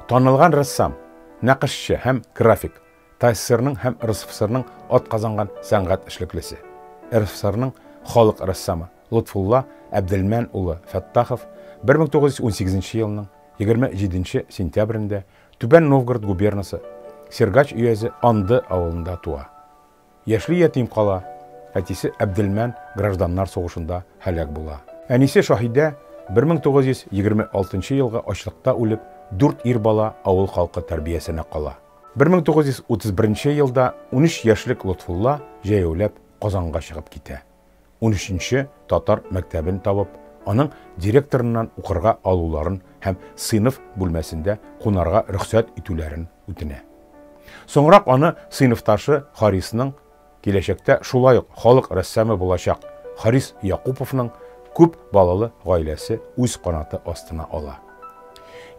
Танылган рәссам, нақышчы һәм график, ТССРның һәм РСФСРның атказанган сәнгать эшлеклесе. РСФСРның халык рәссамы Лотфулла Әбделмән улы Фәттахов 1918 елның 27 сентябрендә Түбән Новгород губернасы Сергач өязе Анды авылында туа. Яшьли ятим кала, әтисе Әбделмән гражданнар сугышында һәлак була. Әнисе Шаһидә 1926 елга ачлыкта үлеп, 4 ир бала авыл халкы тәрбиясенә кала. 1931 елда 13 яшьлек Лотфулла җәяүләп Казанга чыгып китә. 13-нче татар мәктәбен табып, аның директорыннан укырга алуларын һәм сыйныф бүлмәсендә кунарга рөхсәт итүләрен үтенә. Соңрак аны сыйныфташы Харисның киләчәктә шулай ук халык рәссамы булачак Харис Якуповның күп балалы гаиләсе үз канаты астына ала.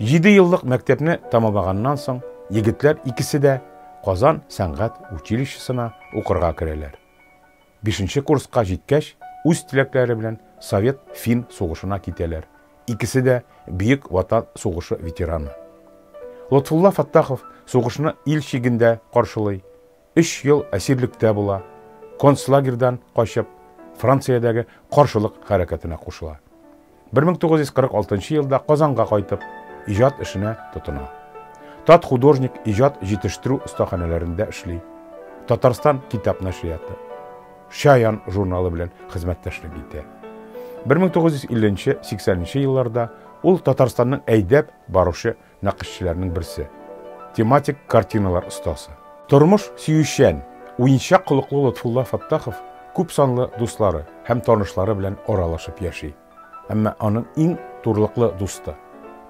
7 еллык мәктәпне тамамлаганнан соң егетләр икесе дә Казан сәнгать училищесына укырга керәләр. 5-нче курска җиткәч, үз теләкләре белән Совет-Фин сугышына китәләр. Икесе дә Бөек Ватан сугышы ветераны. Лотфулла Фаттахов сугышны ил чигендә каршылый. 3 ел әсирлектә була. Концлагердан качып, Франциядәге каршылык хәрәкәтенә кушыла. 1946 елда Казанга кайтып, иҗат эшенә тотына. Тат художник иҗат җитештерү остаханәләрендә эшли. Татарстан китап нәшрияты, Шаян журналы белән хезмәттәшлек итә. 1950-80 елларда ул Татарстанның әйдәп барушы нақышчыларының берсе. Тематик картиналар остасы. Тормыш сөючән, уенчак кылыклы Лотфулла Фаттахов күп санлы дуслары һәм танышлары белән аралашып яши. Әмма аның иң турлыклы дусты,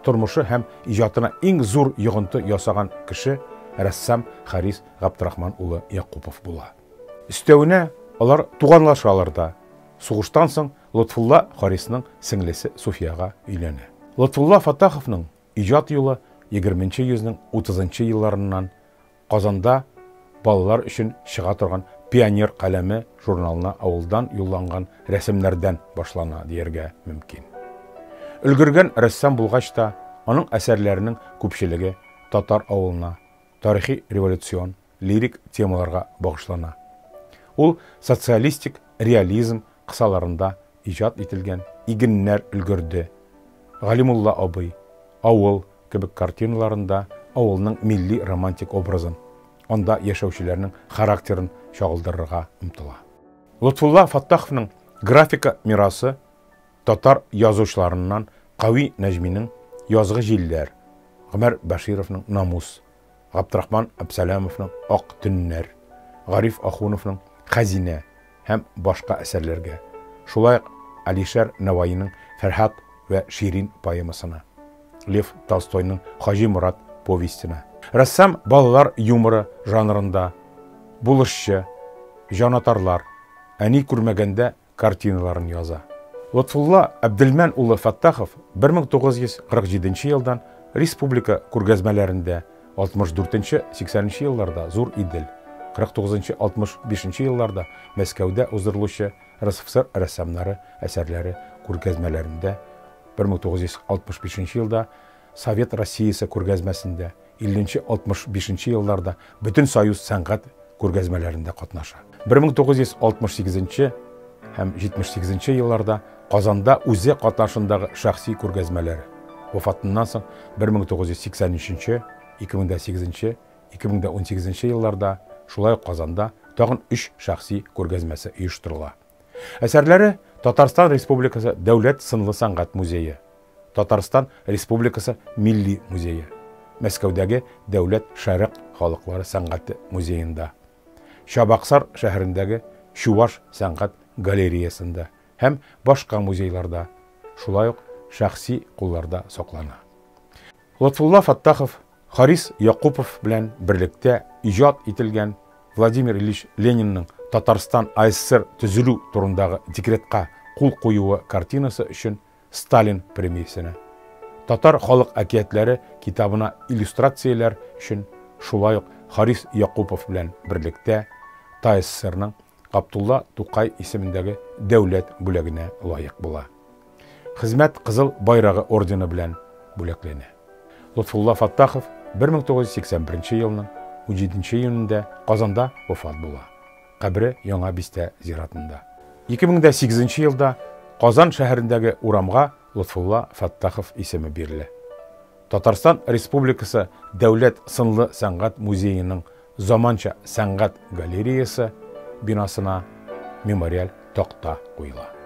тормышы һәм иҗатына иң зур йогынты ясаган кеше рәссам Харис Габдрахман улы Якупов була. Өстәвенә алар туганлашалар да. Сугыштан соң Лотфулла Харисның сеңлесе Суфияга өйләнә. Лотфулла Фаттаховның иҗат юлы 20-нче йөзнең 30-нчы елларыннан Казанда балалар өчен чыга торган Пионер каләме журналына авылдан юлланган рәсемнәрдән башлана дияргә мөмкин. Өлгергән рәссам булгач та, аның әсәрләренең күпчелеге татар авылына, тарихи революцион, лирик темаларга багышлана. Ул социалистик реализм кысаларында иҗат ителгән игеннәр өлгерде. Галимулла абый, авыл кебек картиналарында авылның милли романтик образын, анда яшәүчеләрнең характерын чагылдырырга омтыла. Лотфулла Фаттаховның графика мирасы татар язучыларыннан Кави Нәҗминең Язгы җилләр, Гомәр Башировның Намус, Габдрахман Абсалямовның Ак төннәр, Гариф Ахуновның Хәзинә һәм башка әсәрләргә, шулай Алишер Наваиның Фәрхат вә Ширин поэмасына, Лев Толстойның Хаҗи Мурат повестина. Рәссам балалар юморы жанрында булышчы, җанатарлар, әни күрмәгәндә картиналарын яза. Лотфулла Әбделмән улы Фаттахов 1947 елдан республика күргәзмәләрендә 64-80 елларда Зур Идел, 49-65 елларда Мәскәүдә уздырылучы РСФСР рәссамнары әсәрләре күргәзмәләрендә, 1965 елда Совет Россиясы күргәзмәсендә, 50-65 елларда Бөтен Союз сәнгать күргәзмәләрендә катнаша. 1968 һәм 78 елларда Казанда үзе катнашындагы шәхси күргәзмәләре. Вафатыннан соң 1983, 2008, 2018 елларда шулай Казанда тагын 3 шәхси күргәзмәсе оештырыла. Әсәрләре Татарстан Республикасы Дәүләт сынлы сәнгать музее, Татарстан Республикасы Милли музее, Мәскәүдәге Дәүләт шәрык халыклары сәнгате музеенда, Шабаксар шәһәрендәге Чуваш сәнгать галереясында һәм башка музейларда, шулай ук шәхси кулларда саклана. Лотфулла Фаттахов Харис Якупов белән берлектә иҗат ителгән Владимир Ильич Ленинның Татарстан АССР төзелү турындагы декретка кул куюы картинасы өчен Сталин премиясенә, Татар халык әкиятләре китабына иллюстрацияләр өчен шулай ук Харис Якупов белән берлектә ТССРның Габдулла Тукай исемендәге дәүләт бүләгенә лаек була. Хезмәт Кызыл байрагы ордены белән бүләкләнә. Лутфулла Фаттахов 1981 елның 17 июнендә Казанда вафат була. Кабре Яңа Бистә зиратында. 2008 елда Казан шәһәрендәге урамга Лутфулла Фаттахов исеме бирелә. Татарстан Республикасы Дәүләт сынлы сәнгать музееның заманча сәнгать галереясы бинасына мемориаль такта куела.